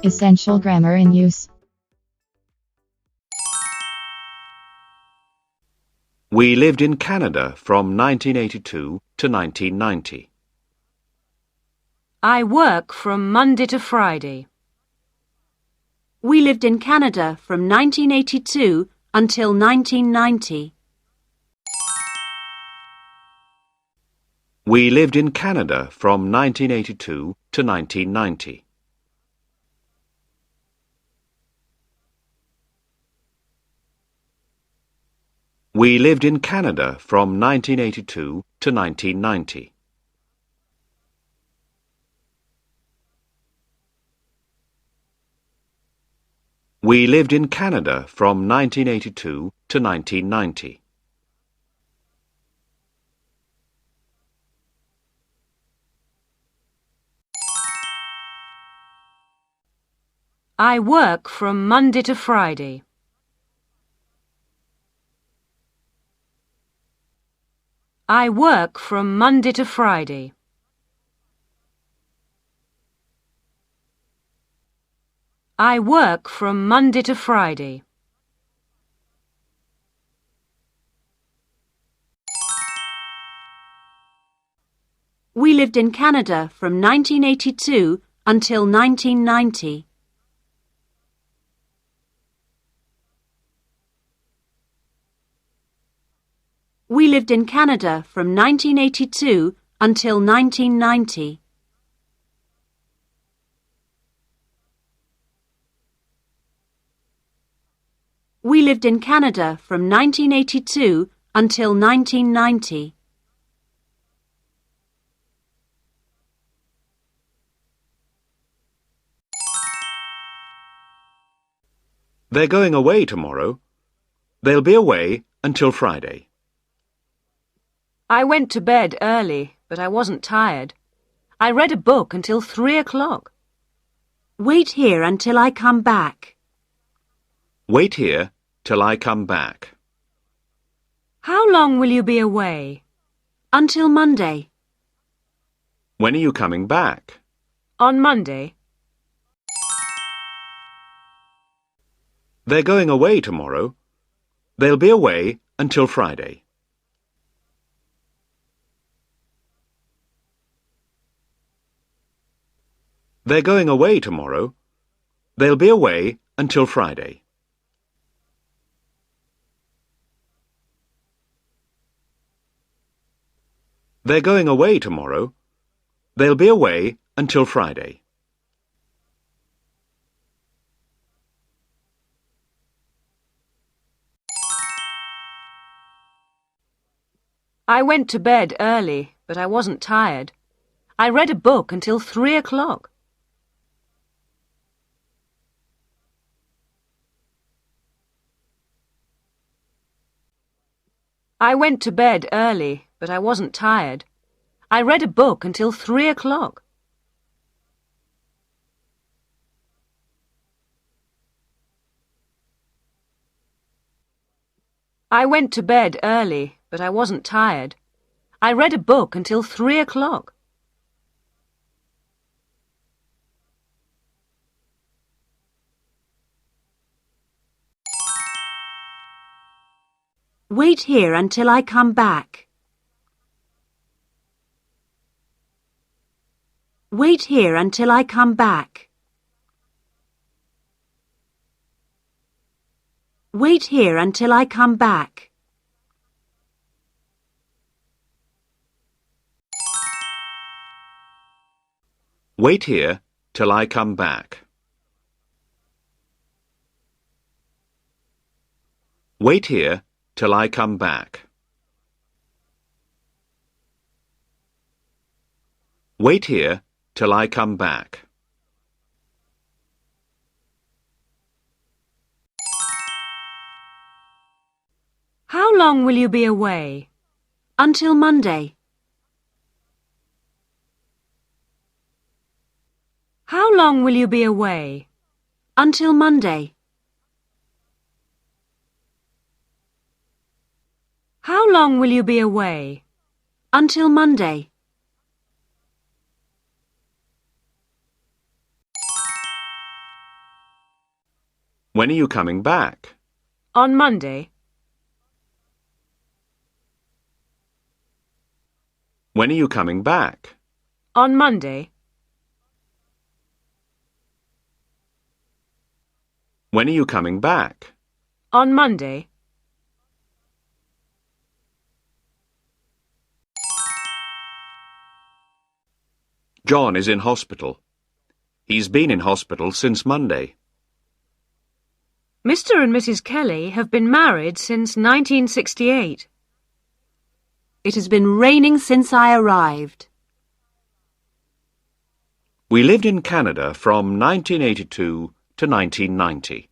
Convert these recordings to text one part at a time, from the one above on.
Essential grammar in use. We lived in Canada from 1982 to 1990. I work from Monday to Friday. We lived in Canada from 1982 until 1990. We lived in Canada from 1982 to 1990. We lived in Canada from 1982 to 1990. We lived in Canada from 1982 to 1990. I work from Monday to Friday. I work from Monday to Friday. I work from Monday to Friday. We lived in Canada from 1982 until 1990. We lived in Canada from 1982 until 1990. We lived in Canada from 1982 until 1990. They're going away tomorrow. They'll be away until Friday. I went to bed early, but I wasn't tired. I read a book until 3 o'clock. Wait here until I come back. Wait here till I come back. How long will you be away? Until Monday. When are you coming back? On Monday. They're going away tomorrow. They'll be away until Friday. They're going away tomorrow. They'll be away until Friday. They're going away tomorrow. They'll be away until Friday. I went to bed early, but I wasn't tired. I read a book until 3 o'clock. I went to bed early, but I wasn't tired. I read a book until 3 o'clock. I went to bed early, but I wasn't tired. I read a book until 3 o'clock. Wait here until I come back. Wait here until I come back. Wait here until I come back. Wait here till I come back. Wait here till I come back. Wait here till I come back. How long will you be away? Until Monday. How long will you be away? Until Monday. How long will you be away? Until Monday. When are you coming back? On Monday. When are you coming back? On Monday. When are you coming back? On Monday. John is in hospital. He's been in hospital since Monday. Mr. and Mrs. Kelly have been married since 1968. It has been raining since I arrived. We lived in Canada from 1982 to 1990.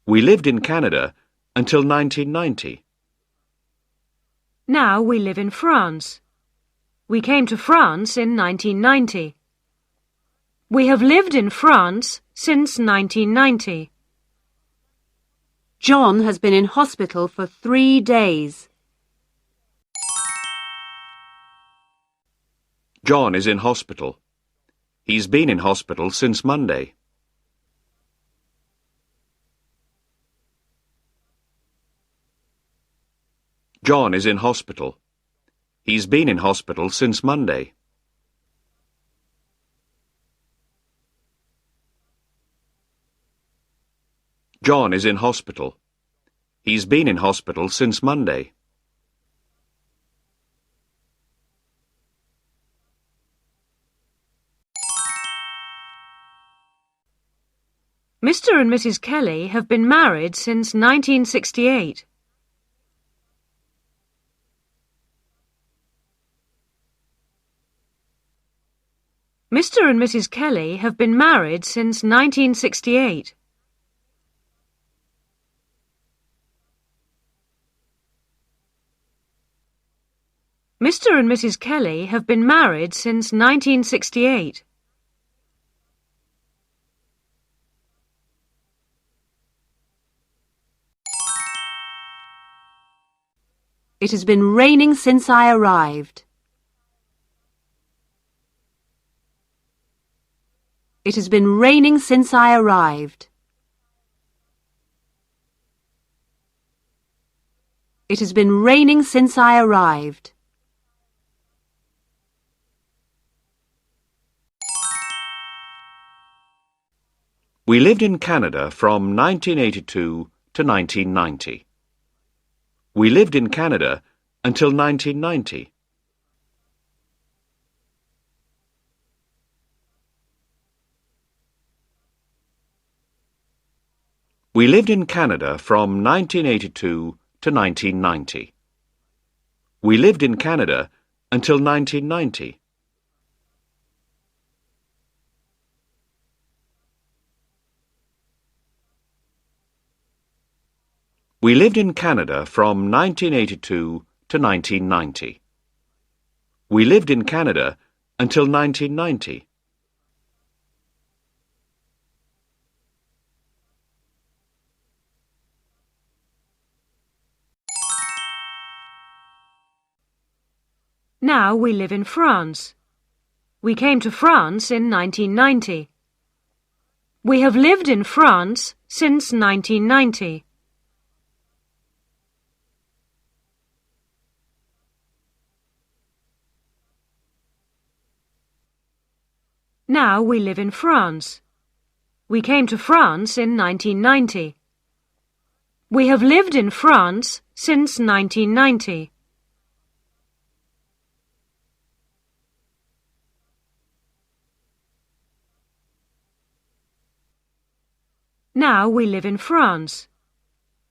We lived in Canada until 1990. Now we live in France. We came to France in 1990. We have lived in France since 1990. John has been in hospital for 3 days. John is in hospital. He's been in hospital since Monday. John is in hospital. He's been in hospital since Monday. John is in hospital. He's been in hospital since Monday. Mr. and Mrs. Kelly have been married since 1968. Mr. and Mrs. Kelly have been married since 1968. Mr. and Mrs. Kelly have been married since 1968. It has been raining since I arrived. It has been raining since I arrived. It has been raining since I arrived. We lived in Canada from 1982 to 1990. We lived in Canada until 1990. We lived in Canada from 1982 to 1990. We lived in Canada until 1990. We lived in Canada from 1982 to 1990. We lived in Canada until 1990. Now we live in France. We came to France in 1990. We have lived in France since 1990. Now we live in France. We came to France in 1990. We have lived in France since 1990. Now we live in France.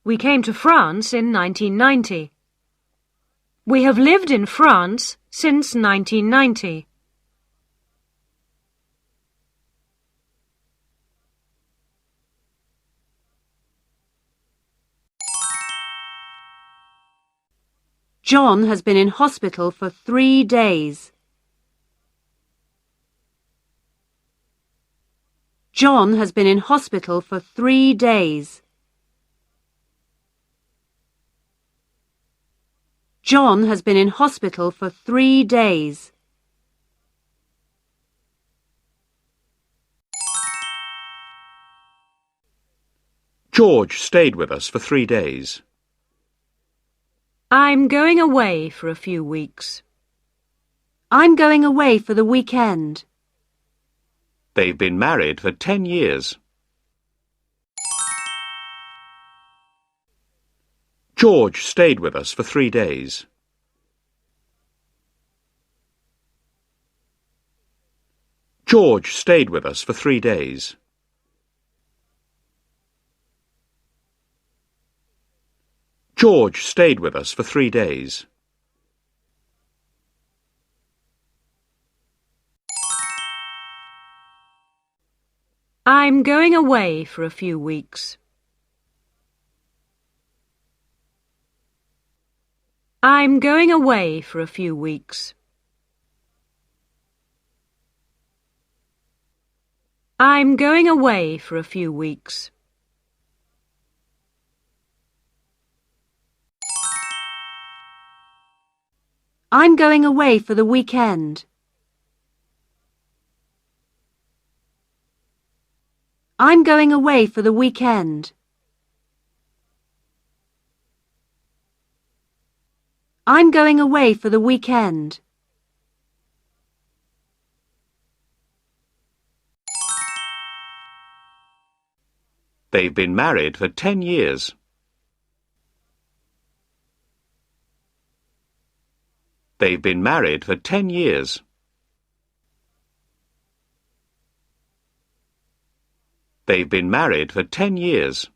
We came to France in 1990. We have lived in France since 1990. John has been in hospital for 3 days. John has been in hospital for 3 days. John has been in hospital for 3 days. George stayed with us for 3 days. I'm going away for a few weeks. I'm going away for the weekend. They've been married for 10 years. George stayed with us for 3 days. George stayed with us for 3 days. George stayed with us for 3 days. I'm going away for a few weeks. I'm going away for a few weeks. I'm going away for a few weeks. I'm going away for the weekend. I'm going away for the weekend. I'm going away for the weekend. They've been married for 10 years. They've been married for 10 years. They've been married for 10 years.